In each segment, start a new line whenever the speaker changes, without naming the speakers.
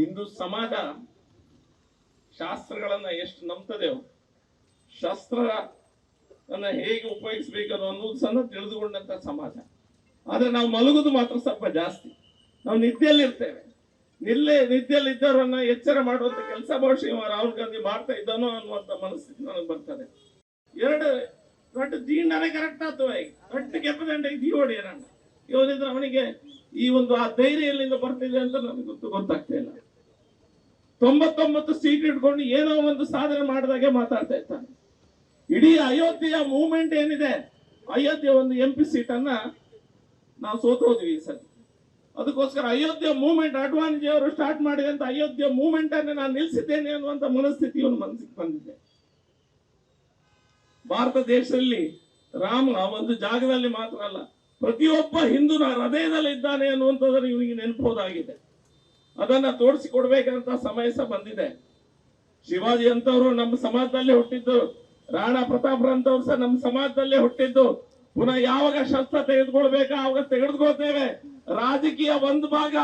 ಇಂದು ಸಮಾಜ ಶಾಸ್ತ್ರಗಳನ್ನ ಎಷ್ಟು ನಂಬ್ತದೆಯೋ ಶಸ್ತ್ರವನ್ನ ಹೇಗೆ ಉಪಯೋಗಿಸಬೇಕು ಅನ್ನೋದು ಸಹ ತಿಳಿದುಕೊಂಡಂತ ಸಮಾಜ. ಆದ್ರೆ ನಾವು ಮಲಗುದು ಮಾತ್ರ ಸ್ವಲ್ಪ ಜಾಸ್ತಿ. ನಾವು ನಿದ್ದೆಯಲ್ಲಿರ್ತೇವೆ. ನಿದ್ದೆಯಲ್ಲಿ ಇದ್ದವರನ್ನ ಎಚ್ಚರ ಮಾಡುವಂತ ಕೆಲಸ ಬಹುಶಃ ರಾಹುಲ್ ಗಾಂಧಿ ಮಾಡ್ತಾ ಇದ್ದಾನೋ ಅನ್ನುವಂತ ಮನಸ್ಥಿತಿ ನನಗೆ ಬರ್ತದೆ. ಎರಡು ದೊಡ್ಡ ದೀಂಡನೆ ಕರೆಕ್ಟ್ ಆಗ್ತವ. ಈಗ ದೊಡ್ಡ ಕೆಪ್ಪದಂಡ ದೀವಡಿ ಇವನಿದ್ರೆ ಅವನಿಗೆ ಈ ಒಂದು ಆ ಧೈರ್ಯ ಎಲ್ಲಿಂದ ಬರ್ತಿದೆ ಅಂತ ನನಗೆ ಗೊತ್ತಾಗ್ತಾ ಇಲ್ಲ. 99 ಸೀಟ್ ಇಟ್ಕೊಂಡು ಏನೋ ಒಂದು ಸಾಧನೆ ಮಾಡಿದಾಗೆ ಮಾತಾಡ್ತಾ ಇರ್ತಾನೆ. ಇಡೀ ಅಯೋಧ್ಯೆಯ ಮೂವ್ಮೆಂಟ್ ಏನಿದೆ, ಅಯೋಧ್ಯೆ ಒಂದು MP ಸೀಟ್ ಅನ್ನ ನಾವು ಸೋತು ಹೋದ್ವಿ ಈ ಸಲ. ಅದಕ್ಕೋಸ್ಕರ ಅಯೋಧ್ಯೆ ಮೂವ್ಮೆಂಟ್ ಅಡ್ವಾಣಿಜಿ ಅವರು ಸ್ಟಾರ್ಟ್ ಮಾಡಿದಂತ ಅಯೋಧ್ಯೆ ಮೂವ್ಮೆಂಟ್ ಅನ್ನು ನಾನು ನಿಲ್ಲಿಸಿದ್ದೇನೆ ಅನ್ನುವಂತ ಮನಸ್ಥಿತಿ ಇವನು ಮನಸ್ಸಿಗೆ ಬಂದಿದೆ. ಭಾರತ ದೇಶದಲ್ಲಿ ರಾಮ ಒಂದು ಜಾಗದಲ್ಲಿ ಮಾತ್ರ ಅಲ್ಲ, ಪ್ರತಿಯೊಬ್ಬ ಹಿಂದೂನ ಹೃದಯದಲ್ಲಿ ಇದ್ದಾನೆ ಅನ್ನುವಂಥದ್ದನ್ನು ಇವನಿಗೆ ನೆನಪೋದಾಗಿದೆ. ಅದನ್ನ ತೋರಿಸಿಕೊಡ್ಬೇಕಂತ ಸಮಯ ಸಹ ಬಂದಿದೆ. ಶಿವಾಜಿ ಅಂತವರು ನಮ್ಮ ಸಮಾಜದಲ್ಲೇ ಹುಟ್ಟಿದ್ದು, ರಾಣಾ ಪ್ರತಾಪ್ ಅಂತವ್ರು ಸಹ ನಮ್ಮ ಸಮಾಜದಲ್ಲೇ ಹುಟ್ಟಿದ್ದು. ಪುನಃ ಯಾವಾಗ ಶಸ್ತ್ರ ತೆಗೆದುಕೊಳ್ಬೇಕಾ ಅವಾಗ ತೆಗೆದುಕೊಳ್ತೇವೆ. ರಾಜಕೀಯ ಒಂದು ಭಾಗ,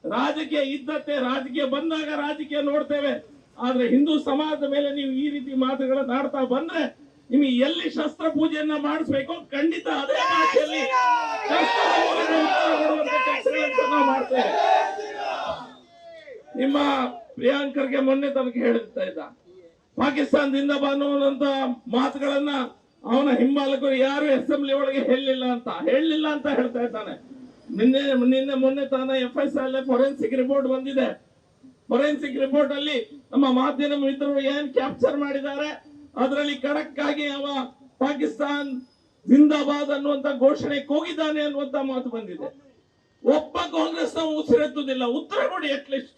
ರಾಜಕೀಯ ಇದ್ದತ್ತೆ, ರಾಜಕೀಯ ಬಂದಾಗ ರಾಜಕೀಯ ನೋಡ್ತೇವೆ. ಆದ್ರೆ ಹಿಂದೂ ಸಮಾಜದ ಮೇಲೆ ನೀವು ಈ ರೀತಿ ಮಾತುಗಳನ್ನ ಆಡ್ತಾ ಬಂದ್ರೆ ನಿಮಗೆ ಎಲ್ಲಿ ಶಸ್ತ್ರ ಪೂಜೆಯನ್ನ ಮಾಡಿಸ್ಬೇಕು ಖಂಡಿತ ಅದೇ ಭಾಷೆಯಲ್ಲಿ ನಾವು ಮಾಡ್ತೇವೆ. ನಿಮ್ಮ ಪ್ರಿಯಾಂಕರ್ಗೆ ಮೊನ್ನೆ ತನಕ ಹೇಳ್ತಾ ಇದ್ದ ಪಾಕಿಸ್ತಾನದಿಂದ ಅನ್ನುವಂತ ಮಾತುಗಳನ್ನ ಅವನ ಹಿಂಬಾಲಕರು ಯಾರು ಅಸೆಂಬ್ಲಿ ಒಳಗೆ ಹೇಳಲಿಲ್ಲ ಅಂತ ಹೇಳ್ತಾ ಇದ್ದಾನೆ. ಮೊನ್ನೆ ತಾನ FSL ಫೊರೆನ್ಸಿಕ್ ರಿಪೋರ್ಟ್ ಬಂದಿದೆ. ಫೊರೆನ್ಸಿಕ್ ರಿಪೋರ್ಟ್ ಅಲ್ಲಿ ನಮ್ಮ ಮಾಧ್ಯಮ ಮಿತ್ರರು ಏನ್ ಕ್ಯಾಪ್ಚರ್ ಮಾಡಿದ್ದಾರೆ ಅದರಲ್ಲಿ ಖಡಕ್ ಆಗಿ ಅವ ಪಾಕಿಸ್ತಾನ್ ಜಿಂದಾಬಾದ್ ಅನ್ನುವಂತ ಘೋಷಣೆ ಕೂಗಿದ್ದಾನೆ ಅನ್ನುವಂತ ಮಾತು ಬಂದಿದೆ. ಒಬ್ಬ ಕಾಂಗ್ರೆಸ್ ನ ಉಸಿರೆತ್ತುದಿಲ್ಲ. ಉತ್ತರ ಕೊಡಿ, ಅಟ್ಲೀಸ್ಟ್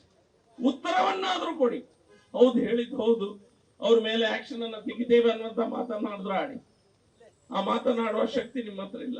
ಉತ್ತರವನ್ನಾದ್ರೂ ಕೊಡಿ. ಹೌದು ಹೇಳಿದ್ ಹೌದು, ಅವ್ರ ಮೇಲೆ ಆಕ್ಷನ್ ಅನ್ನ ತೆಗಿತೇವೆ ಅನ್ನುವಂತ ಮಾತನಾಡಿದ್ರು ಆಡಿ. ಆ ಮಾತನಾಡುವ ಶಕ್ತಿ ನಿಮ್ಮ ಹತ್ರ ಇಲ್ಲ.